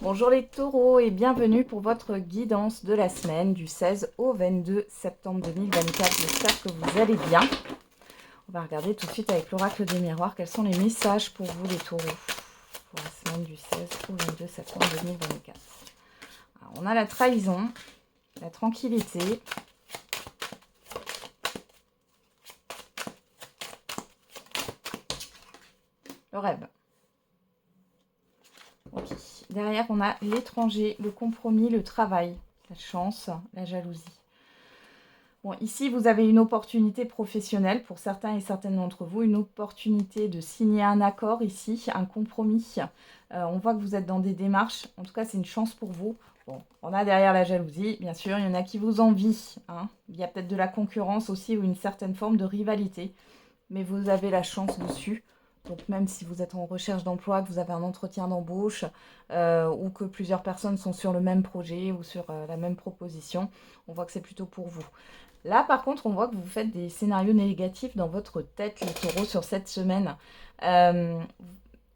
Bonjour les taureaux et bienvenue pour votre guidance de la semaine du 16 au 22 septembre 2024. J'espère que vous allez bien. On va regarder tout de suite avec l'oracle des miroirs quels sont les messages pour vous les taureaux pour la semaine du 16 au 22 septembre 2024. Alors, on a la trahison, la tranquillité, le rêve. Ok. Derrière, on a l'étranger, le compromis, le travail, la chance, la jalousie. Bon, ici, vous avez une opportunité professionnelle pour certains et certaines d'entre vous, une opportunité de signer un accord ici, un compromis. On voit que vous êtes dans des démarches. En tout cas, c'est une chance pour vous. Bon, on a derrière la jalousie, bien sûr. Il y en a qui vous envient, hein. Il y a peut-être de la concurrence aussi ou une certaine forme de rivalité. Mais vous avez la chance dessus. Donc même si vous êtes en recherche d'emploi, que vous avez un entretien d'embauche ou que plusieurs personnes sont sur le même projet ou sur la même proposition, on voit que c'est plutôt pour vous. Là, par contre, on voit que vous faites des scénarios négatifs dans votre tête, les taureaux, sur cette semaine. Euh,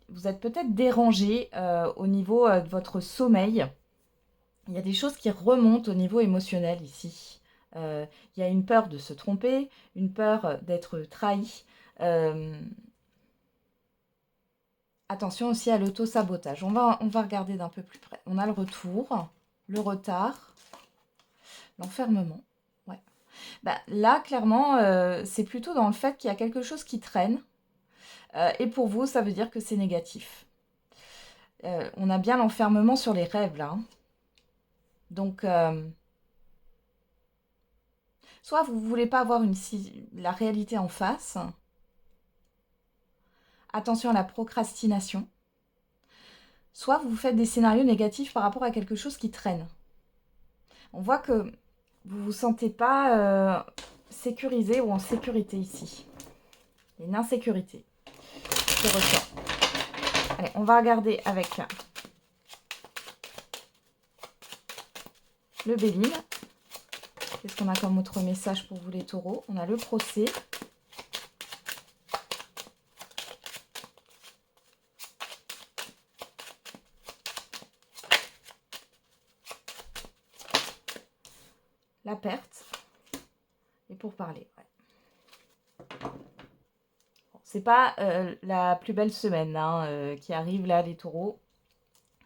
vous êtes peut-être dérangé au niveau de votre sommeil. Il y a des choses qui remontent au niveau émotionnel ici. Il y a une peur de se tromper, une peur d'être trahi. Euh, Attention aussi à l'auto-sabotage. On va regarder d'un peu plus près. On a le retour, le retard, l'enfermement. Ouais. Bah, là, clairement, c'est plutôt dans le fait qu'il y a quelque chose qui traîne. Et pour vous, ça veut dire que c'est négatif. On a bien l'enfermement sur les rêves, là, hein. Donc, soit vous ne voulez pas avoir la réalité en face. Attention à la procrastination. Soit vous faites des scénarios négatifs par rapport à quelque chose qui traîne. On voit que vous ne vous sentez pas sécurisé ou en sécurité ici. Il y a une insécurité qui ressort. Allez, on va regarder avec le Béline. Qu'est-ce qu'on a comme autre message pour vous les taureaux? On a le procès. La perte. Et pour parler. Ouais. Bon, c'est pas la plus belle semaine hein, qui arrive là, les taureaux.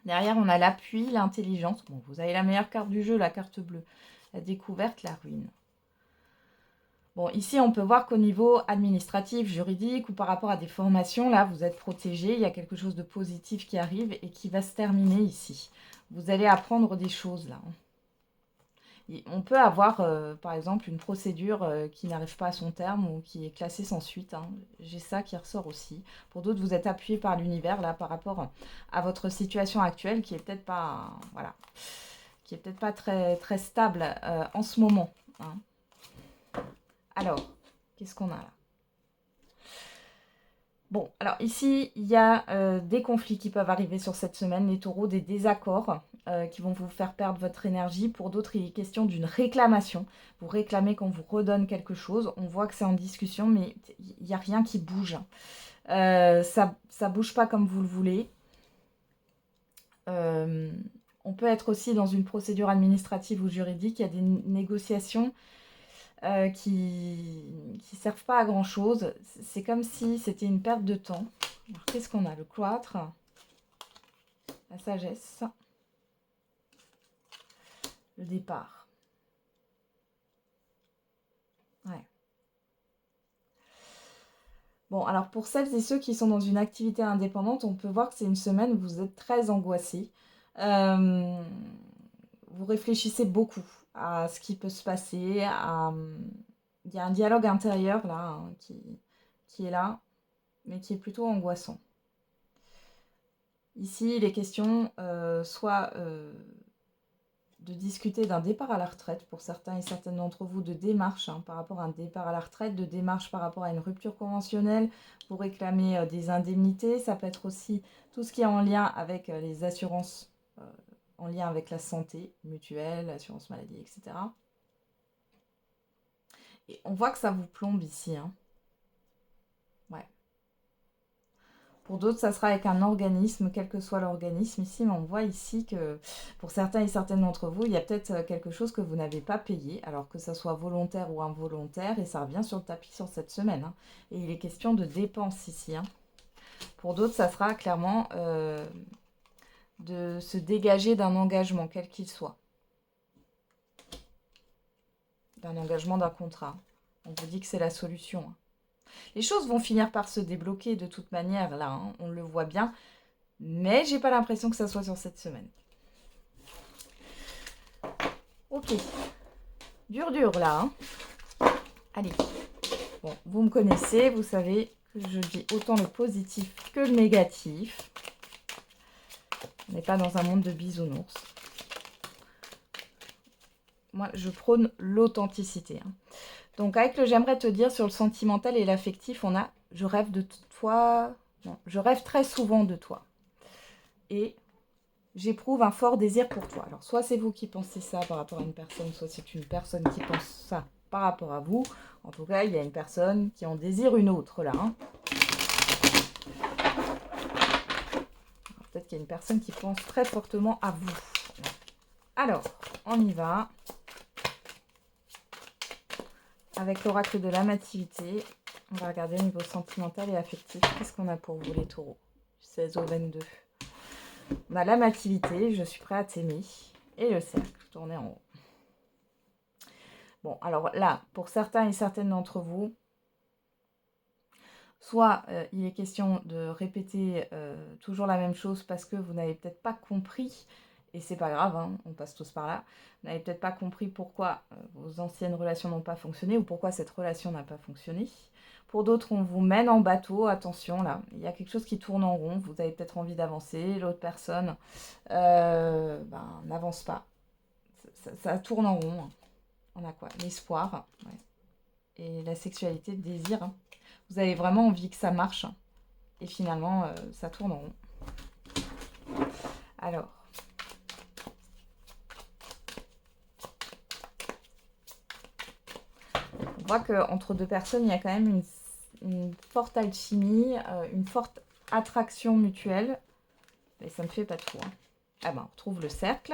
Derrière, on a l'appui, l'intelligence. Bon, vous avez la meilleure carte du jeu, la carte bleue. La découverte, la ruine. Bon, ici, on peut voir qu'au niveau administratif, juridique ou par rapport à des formations, là, vous êtes protégé. Il y a quelque chose de positif qui arrive et qui va se terminer ici. Vous allez apprendre des choses, là. On peut avoir, par exemple, une procédure qui n'arrive pas à son terme ou qui est classée sans suite, hein. J'ai ça qui ressort aussi. Pour d'autres, vous êtes appuyé par l'univers, là, par rapport à votre situation actuelle qui est peut-être pas, voilà, qui est peut-être pas très, très stable en ce moment, hein. Alors, qu'est-ce qu'on a là? Bon, alors ici, il y a des conflits qui peuvent arriver sur cette semaine, les taureaux, des désaccords qui vont vous faire perdre votre énergie. Pour d'autres, il est question d'une réclamation. Vous réclamez qu'on vous redonne quelque chose. On voit que c'est en discussion, mais il n'y a rien qui bouge. Ça ne bouge pas comme vous le voulez. On peut être aussi dans une procédure administrative ou juridique. Il y a des négociations qui servent pas à grand chose. C'est comme si c'était une perte de temps. Alors, qu'est-ce qu'on a? Le cloître, la sagesse, le départ. Ouais. Bon, alors pour celles et ceux qui sont dans une activité indépendante, on peut voir que c'est une semaine où vous êtes très angoissés. Euh, Vous réfléchissez beaucoup à ce qui peut se passer. Il y a un dialogue intérieur là hein, qui est là, mais qui est plutôt angoissant. Ici, il est question soit de discuter d'un départ à la retraite pour certains et certaines d'entre vous, de démarche hein, par rapport à un départ à la retraite, de démarche par rapport à une rupture conventionnelle pour réclamer des indemnités. Ça peut être aussi tout ce qui est en lien avec les assurances, en lien avec la santé, mutuelle, assurance maladie, etc. Et on voit que ça vous plombe ici, hein. Ouais. Pour d'autres, ça sera avec un organisme, quel que soit l'organisme ici, mais on voit ici que pour certains et certaines d'entre vous, il y a peut-être quelque chose que vous n'avez pas payé, alors que ça soit volontaire ou involontaire, et ça revient sur le tapis sur cette semaine. Hein. Et il est question de dépenses ici. Hein. Pour d'autres, ça sera clairement de se dégager d'un engagement, quel qu'il soit. D'un engagement, d'un contrat. On vous dit que c'est la solution. Hein. Les choses vont finir par se débloquer de toute manière, là, hein, on le voit bien. Mais j'ai pas l'impression que ça soit sur cette semaine. Ok. Dur, là. Hein. Allez. Bon, vous me connaissez, vous savez que je dis autant le positif que le négatif. On n'est pas dans un monde de bisounours. Moi, je prône l'authenticité. Hein. Donc, avec le j'aimerais te dire sur le sentimental et l'affectif, on a je rêve de toi. Non, je rêve très souvent de toi. Et j'éprouve un fort désir pour toi. Alors, soit c'est vous qui pensez ça par rapport à une personne, soit c'est une personne qui pense ça par rapport à vous. En tout cas, il y a une personne qui en désire une autre, là. Hein. Peut-être qu'il y a une personne qui pense très fortement à vous. Alors, on y va. Avec l'oracle de l'amativité, on va regarder au niveau sentimental et affectif. Qu'est-ce qu'on a pour vous, les taureaux? 16 au 22. On a l'amativité, je suis prêt à t'aimer. Et le cercle, tourné en haut. Bon, alors là, pour certains et certaines d'entre vous, soit il est question de répéter toujours la même chose parce que vous n'avez peut-être pas compris, et c'est pas grave, hein, on passe tous par là, vous n'avez peut-être pas compris pourquoi vos anciennes relations n'ont pas fonctionné ou pourquoi cette relation n'a pas fonctionné. Pour d'autres, on vous mène en bateau, attention là, il y a quelque chose qui tourne en rond, vous avez peut-être envie d'avancer, l'autre personne n'avance pas. Ça tourne en rond. Hein. On a quoi? L'espoir, ouais. Et la sexualité, le désir. Hein. Vous avez vraiment envie que ça marche. Hein. Et finalement, ça tourne en rond. Alors. On voit qu'entre deux personnes, il y a quand même une forte alchimie, une forte attraction mutuelle. Et ça ne me fait pas trop. Hein. Ah ben, on retrouve le cercle.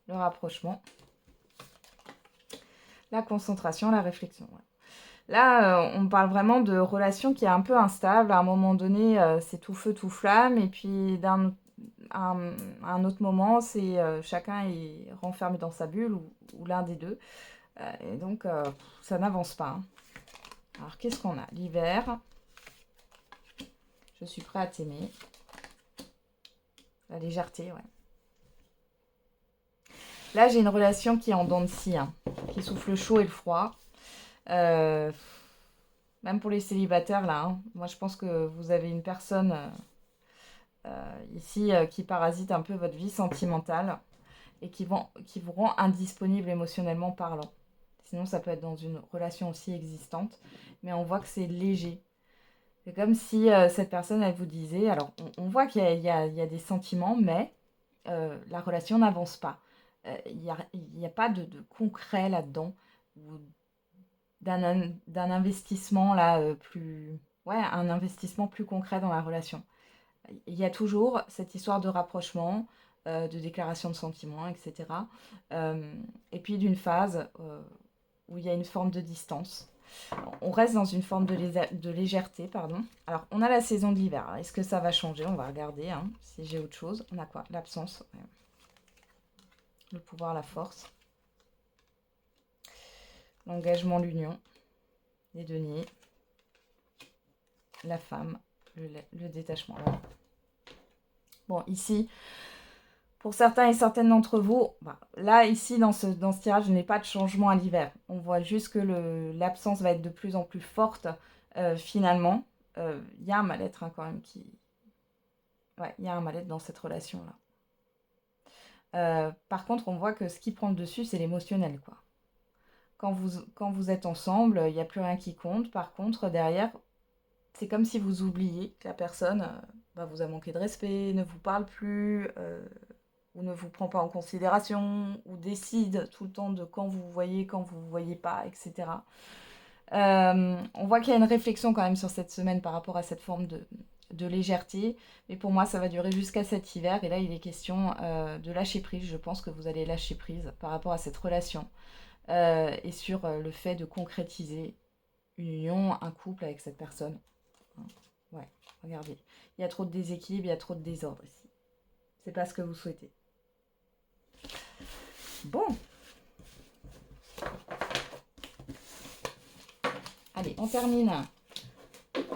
Le rapprochement. La concentration, la réflexion. Ouais. Là, on parle vraiment de relation qui est un peu instable. À un moment donné, c'est tout feu, tout flamme. Et puis, à un autre moment, c'est chacun est renfermé dans sa bulle ou l'un des deux. Et donc, ça n'avance pas. Hein. Alors, qu'est-ce qu'on a? L'hiver. Je suis prêt à t'aimer. La légèreté, ouais. Là, j'ai une relation qui est en dents de scie, hein, qui souffle le chaud et le froid. Même pour les célibataires, là. Hein, moi, je pense que vous avez une personne ici qui parasite un peu votre vie sentimentale et qui vous rend indisponible émotionnellement parlant. Sinon, ça peut être dans une relation aussi existante. Mais on voit que c'est léger. C'est comme si cette personne, elle vous disait... Alors, on voit qu'il y a des sentiments, mais la relation n'avance pas. Il n'y a pas de concret là-dedans. D'un investissement là plus... Ouais, un investissement plus concret dans la relation. Il y a toujours cette histoire de rapprochement, de déclaration de sentiments, etc. Et puis d'une phase où il y a une forme de distance. On reste dans une forme de légèreté, pardon. Alors, on a la saison de l'hiver. Est-ce que ça va changer? On va regarder hein, si j'ai autre chose. On a quoi? L'absence. Ouais. Le pouvoir, la force. L'engagement, l'union. Les deniers. La femme. Le détachement. Ouais. Bon, ici... Pour certains et certaines d'entre vous, là, ici, dans ce tirage, je n'ai pas de changement à l'hiver. On voit juste que l'absence va être de plus en plus forte, finalement. Il y a un mal-être hein, quand même qui... Ouais, il y a un mal-être dans cette relation-là. Par contre, on voit que ce qui prend le dessus, c'est l'émotionnel, quoi. Quand vous êtes ensemble, il n'y a plus rien qui compte. Par contre, derrière, c'est comme si vous oubliez que la personne vous a manqué de respect, ne vous parle plus... ou ne vous prend pas en considération, ou décide tout le temps de quand vous vous voyez pas, etc. On voit qu'il y a une réflexion quand même sur cette semaine par rapport à cette forme de légèreté. Mais pour moi, ça va durer jusqu'à cet hiver. Et là, il est question de lâcher prise. Je pense que vous allez lâcher prise par rapport à cette relation. Et sur le fait de concrétiser une union, un couple avec cette personne. Ouais, regardez. Il y a trop de déséquilibre, il y a trop de désordre ici. C'est pas ce que vous souhaitez. Bon. Allez, on termine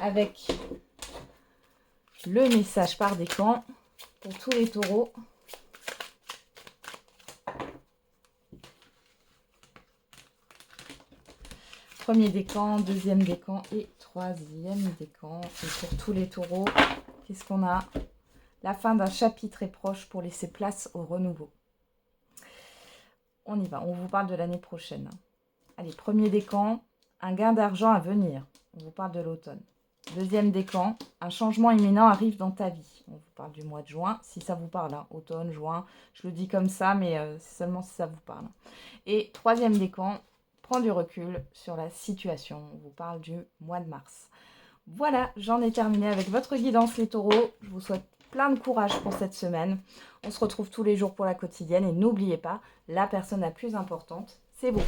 avec le message par décan pour tous les taureaux. Premier décan, deuxième décan et troisième décan. Et pour tous les taureaux, qu'est-ce qu'on a? La fin d'un chapitre est proche pour laisser place au renouveau. On y va, on vous parle de l'année prochaine. Allez, premier décan, un gain d'argent à venir. On vous parle de l'automne. Deuxième décan, un changement imminent arrive dans ta vie. On vous parle du mois de juin, si ça vous parle. Hein. Automne, juin, je le dis comme ça, mais c'est seulement si ça vous parle. Et troisième décan, prends du recul sur la situation. On vous parle du mois de mars. Voilà, j'en ai terminé avec votre guidance les taureaux. Je vous souhaite plein de courage pour cette semaine. On se retrouve tous les jours pour la quotidienne. Et n'oubliez pas, la personne la plus importante, c'est vous.